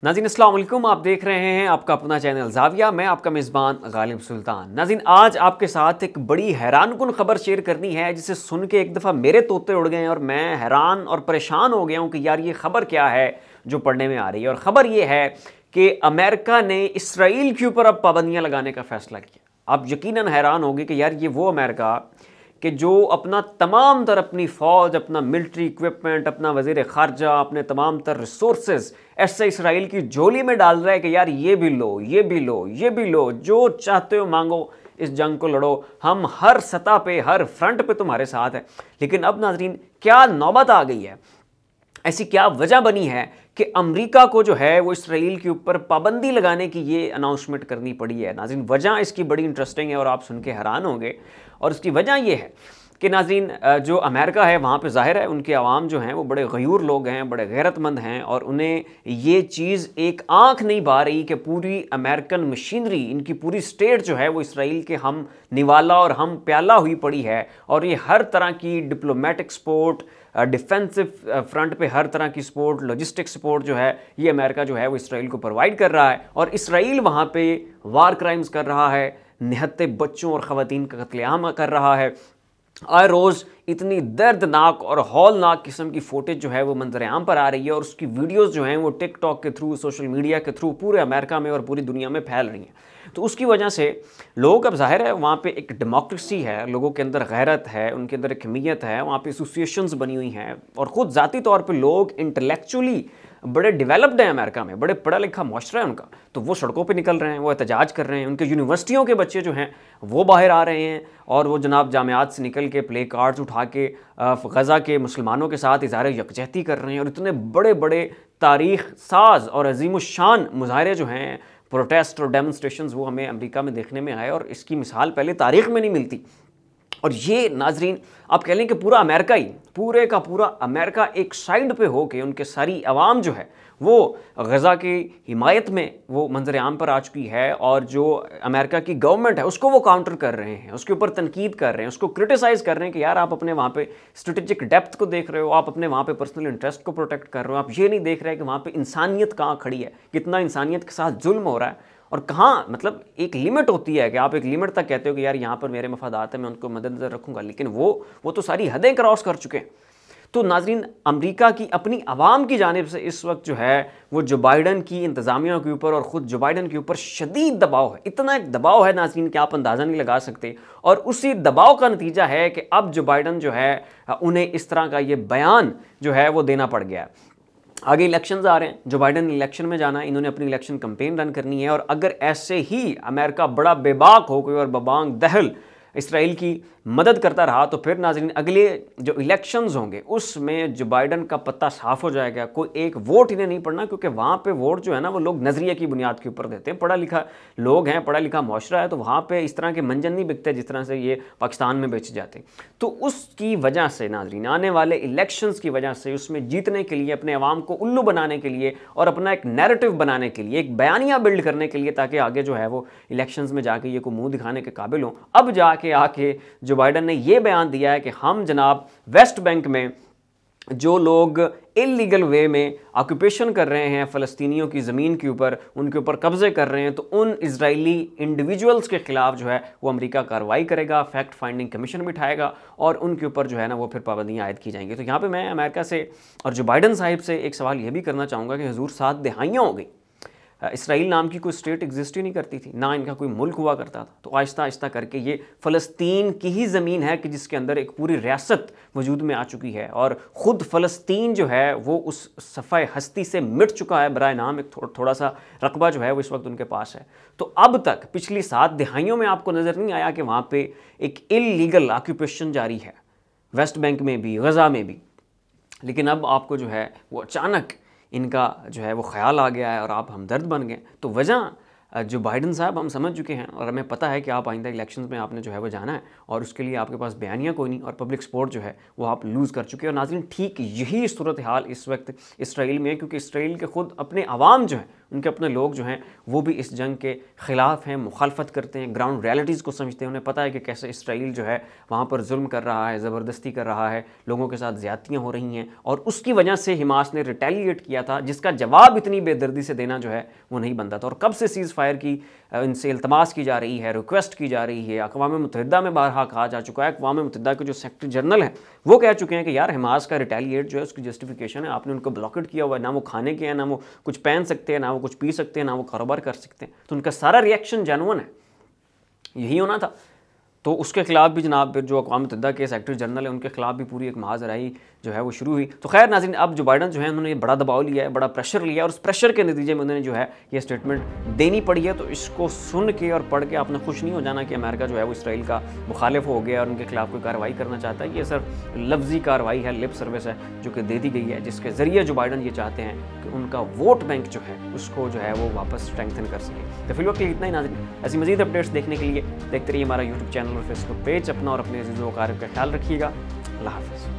नाज़रीन अस्सलाम वालेकुम, आप देख रहे हैं आपका अपना चैनल ज़ाविया। मैं आपका मेज़बान गालिब सुल्तान। नाज़रीन आज आपके साथ एक बड़ी हैरानकुन खबर शेयर करनी है जिसे सुन के एक दफ़ा मेरे तोते उड़ गए और मैं हैरान और परेशान हो गया हूँ कि यार ये खबर क्या है जो पढ़ने में आ रही है। और ख़बर ये है कि अमेरिका ने इसराइल के ऊपर अब पाबंदियाँ लगाने का फ़ैसला किया। आप यकीनन हैरान होंगे कि यार ये वो अमेरिका कि जो अपना तमाम तर अपनी फ़ौज, अपना मिलिट्री इक्विपमेंट, अपना वज़ीर ख़ारजा, अपने तमाम तर रिसोर्सेज ऐसे इसराइल की झोली में डाल रहा है कि यार ये भी लो, ये भी लो, ये भी लो, जो चाहते हो मांगो, इस जंग को लड़ो, हम हर सतह पे, हर फ्रंट पे तुम्हारे साथ हैं। लेकिन अब नाज़रीन क्या नौबत आ गई है, ऐसी क्या वजह बनी है कि अमेरिका को जो है वो इसराइल के ऊपर पाबंदी लगाने की ये अनाउंसमेंट करनी पड़ी है। नाज़रीन वजह इसकी बड़ी इंटरेस्टिंग है और आप सुन के हैरान होंगे। और इसकी वजह ये है कि नाज़रीन जो अमेरिका है वहाँ पे ज़ाहिर है उनके अवाम जो हैं वो बड़े गयूर लोग हैं, बड़े गैरतमंद हैं और उन्हें ये चीज़ एक आंख नहीं भा रही कि पूरी अमेरिकन मशीनरी, इनकी पूरी स्टेट जो है वो इसराइल के हम निवाला और हम प्याला हुई पड़ी है। और ये हर तरह की डिप्लोमेटिक सपोर्ट, डिफेंसिव फ्रंट पे हर तरह की सपोर्ट, लॉजिस्टिक सपोर्ट जो है ये अमेरिका जो है वो इसराइल को प्रोवाइड कर रहा है। और इसराइल वहाँ पे वार क्राइम्स कर रहा है, निहत्ते बच्चों और ख़वातीन का कत्लेआम कर रहा है। आए रोज़ इतनी दर्दनाक और हौलनाक किस्म की फुटेज जो है वो मंजर-ए-आम पर आ रही है और उसकी वीडियोस जो हैं वो टिकटॉक के थ्रू, सोशल मीडिया के थ्रू पूरे अमेरिका में और पूरी दुनिया में फैल रही हैं। तो उसकी वजह से लोग, अब ज़ाहिर है वहाँ पे एक डेमोक्रेसी है, लोगों के अंदर गैरत है, उनके अंदर एक हमीयत है, वहाँ पे एसोसिएशंस बनी हुई हैं और ख़ुद ज़ाती तौर पे लोग इंटेलेक्चुअली बड़े डेवलप्ड हैं अमेरिका में, बड़े पढ़ा लिखा मुआशरा है उनका। तो वो सड़कों पे निकल रहे हैं, वो एहतजाज कर रहे हैं, उनके यूनिवर्सिटियों के बच्चे जो हैं वो बाहर आ रहे हैं और वो जनाब जामियात से निकल के प्ले कार्ड्स उठा के गज़ा के मुसलमानों के साथ इज़हार यकजहती कर रहे हैं। और इतने बड़े बड़े तारीख़ साज और अजीमुशान मुजाहरे जो हैं, प्रोटेस्ट और डेमोन्स्ट्रेशंस, वो हमें अमेरिका में देखने में आए और इसकी मिसाल पहले तारीख़ में नहीं मिलती। और ये नाजरीन आप कह लें कि पूरा अमेरिका ही, पूरे का पूरा अमेरिका एक साइड पे हो के उनके सारी आवाम जो है वो गज़ा की हिमायत में वो मंजर आम पर आ चुकी है। और जो अमेरिका की गवर्नमेंट है उसको वो काउंटर कर रहे हैं, उसके ऊपर तनकीद कर रहे हैं, उसको क्रिटिसाइज़ कर रहे हैं कि यार आप अपने वहाँ पे स्ट्रेटेजिक डेप्थ को देख रहे हो, आप अपने वहाँ पे पर्सनल इंटरेस्ट को प्रोटेक्ट कर रहे हो, आप ये नहीं देख रहे कि वहाँ पे इंसानियत कहाँ खड़ी है, कितना इंसानियत के साथ जुल्म हो रहा है। और कहाँ मतलब एक लिमिट होती है कि आप एक लिमिट तक कहते हो कि यार यहाँ पर मेरे मफादात हैं, मैं उनको मद्देनज़र रखूँगा, लेकिन वो तो सारी हदें क्रॉस कर चुके हैं। तो नाजरीन अमेरिका की अपनी आवाम की जानिब से इस वक्त जो है वो जो बाइडन की इंतज़ामिया के ऊपर और ख़ुद जो बाइडन के ऊपर शदीद दबाव है, इतना एक दबाव है नाजरीन कि आप अंदाज़ा नहीं लगा सकते। और उसी दबाव का नतीजा है कि अब जो बाइडन जो है उन्हें इस तरह का ये बयान जो है वो देना पड़ गया है। आगे इलेक्शंस आ रहे हैं, जो बाइडन इलेक्शन में जाना है, इन्होंने अपनी इलेक्शन कैंपेन रन करनी है। और अगर ऐसे ही अमेरिका बड़ा बेबाक हो गई और बबांग दहल इसराइल की मदद करता रहा तो फिर नाज़रीन अगले जो इलेक्शंस होंगे उसमें जो बाइडन का पत्ता साफ हो जाएगा। कोई एक वोट इन्हें नहीं पड़ना, क्योंकि वहाँ पे वोट जो है ना वो लोग नज़रिए की बुनियाद के ऊपर देते हैं। पढ़ा लिखा लोग हैं, पढ़ा लिखा मुआशरा है, तो वहाँ पे इस तरह के मंजन नहीं बिकते जिस तरह से ये पाकिस्तान में बेचे जाते। तो उसकी वजह से नाज़रीन आने वाले इलेक्शंस की वजह से उसमें जीतने के लिए, अपने अवाम को उल्लू बनाने के लिए और अपना एक नैरेटिव बनाने के लिए, एक बयानिया बिल्ड करने के लिए, ताकि आगे जो है वो इलेक्शंस में जाके ये को मुँह दिखाने के काबिल हों, अब जाके आके जो बाइडन ने ये बयान दिया है कि हम जनाब वेस्ट बैंक में जो लोग इलीगल वे में ऑक्यूपेशन कर रहे हैं फ़लस्तीनियों की ज़मीन के ऊपर, उनके ऊपर कब्ज़े कर रहे हैं, तो उन इजरायली इंडिविजुअल्स के ख़िलाफ़ जो है वो अमेरिका कार्रवाई करेगा, फैक्ट फाइंडिंग कमीशन बिठाएगा और उनके ऊपर जो है ना वो फिर पाबंदियाँ आयद की जाएंगी। तो यहाँ पे मैं अमेरिका से और जो बाइडन साहिब से एक सवाल ये भी करना चाहूँगा कि हुजूर 7 दिहाइयाँ हो गई, इसराइल नाम की कोई स्टेट एग्जिस्ट ही नहीं करती थी, ना इनका कोई मुल्क हुआ करता था। तो आहिस्ता आहिस्ता करके ये फ़लस्तीन की ही ज़मीन है कि जिसके अंदर एक पूरी रियासत वजूद में आ चुकी है और ख़ुद फ़लस्तीन जो है वो उस सफ़ाए हस्ती से मिट चुका है। बराए नाम एक थोड़ा सा रकबा जो है वो इस वक्त उनके पास है। तो अब तक पिछली 7 दिहाइयों में आपको नज़र नहीं आया कि वहाँ पर एक इलीगल ऑक्यूपेशन जारी है, वेस्ट बैंक में भी, गज़ा में भी। लेकिन अब आपको जो है वो अचानक इनका जो है वो ख्याल आ गया है और आप हमदर्द बन गए। तो वजह जो बाइडन साहब हम समझ चुके हैं और हमें पता है कि आप आइंदा इलेक्शंस में आपने जो है वो जाना है और उसके लिए आपके पास बयानिया कोई नहीं और पब्लिक सपोर्ट जो है वो आप लूज़ कर चुके हैं। और नाज़रीन ठीक यही सूरत हाल इस वक्त इसराइल में है, क्योंकि इसराइल के ख़ुद अपने अवाम जो है उनके अपने लोग जो हैं वो भी इस जंग के ख़िलाफ़ हैं, मुखालफत करते हैं, ग्राउंड रियलिटीज़ को समझते हैं। उन्हें पता है कि कैसे इसराइल जो है वहाँ पर जुल्म कर रहा है, ज़बरदस्ती कर रहा है, लोगों के साथ ज़्यादतियाँ हो रही हैं, और उसकी वजह से हमास ने रिटेलिएट किया था, जिसका जवाब इतनी बेदर्दी से देना जो है वो नहीं बनता था। और कब से सीज़ फायर की इनसे इल्तमास की जा रही है, रिक्वेस्ट की जा रही है, अक़वाम मुत्तहिदा में बारहा कहा जा चुका है, अक़वाम मुत्तहिदा के जो सेक्रेटरी जनरल हैं वो कह चुके हैं कि यार हमास का रिटेलिएट जो है उसकी जस्टिफिकेशन है, आपने उनको ब्लॉकेट किया हुआ है, ना वो खाने के हैं, ना वो कुछ पहन सकते हैं, ना वो कुछ पी सकते हैं, ना वो कारोबार कर सकते हैं। तो उनका सारा रिएक्शन जेन्युइन है, यही होना था। तो उसके खिलाफ भी जनाब जो अक़वाम मुत्तहिदा के सेक्रेटरी जनरल है उनके खिलाफ भी पूरी एक महाजराई जो है वो शुरू हुई। तो खैर नाज़रीन, अब जो बाइडन जो है उन्होंने बड़ा दबाव लिया है, बड़ा प्रेशर लिया है, और उस प्रेशर के नतीजे में उन्होंने जो है ये स्टेटमेंट देनी पड़ी है। तो इसको सुन के और पढ़ के आपने खुश नहीं हो जाना कि अमेरिका जो है वो इसराइल का मुखालिफ हो गया और उनके खिलाफ कोई कार्रवाई करना चाहता है। ये सिर्फ लफ्जी कार्रवाई है, लिप सर्विस है जो कि दे दी गई है, जिसके ज़रिए जो बाइडन ये चाहते हैं कि उनका वोट बैंक जो है उसको जो है वो वापस स्ट्रेंथन कर सके। तो फिलहाल के लिए इतना ही नाज़रीन। ऐसी मज़ीद अपडेट्स देखने के लिए देखते रहिए हमारा यूट्यूब चैनल और फेसबुक पेज। अपना और अपने अज़ीज़ों व अक़ारिब का ख्याल रखिएगा। अल्लाह हाफ़िज़।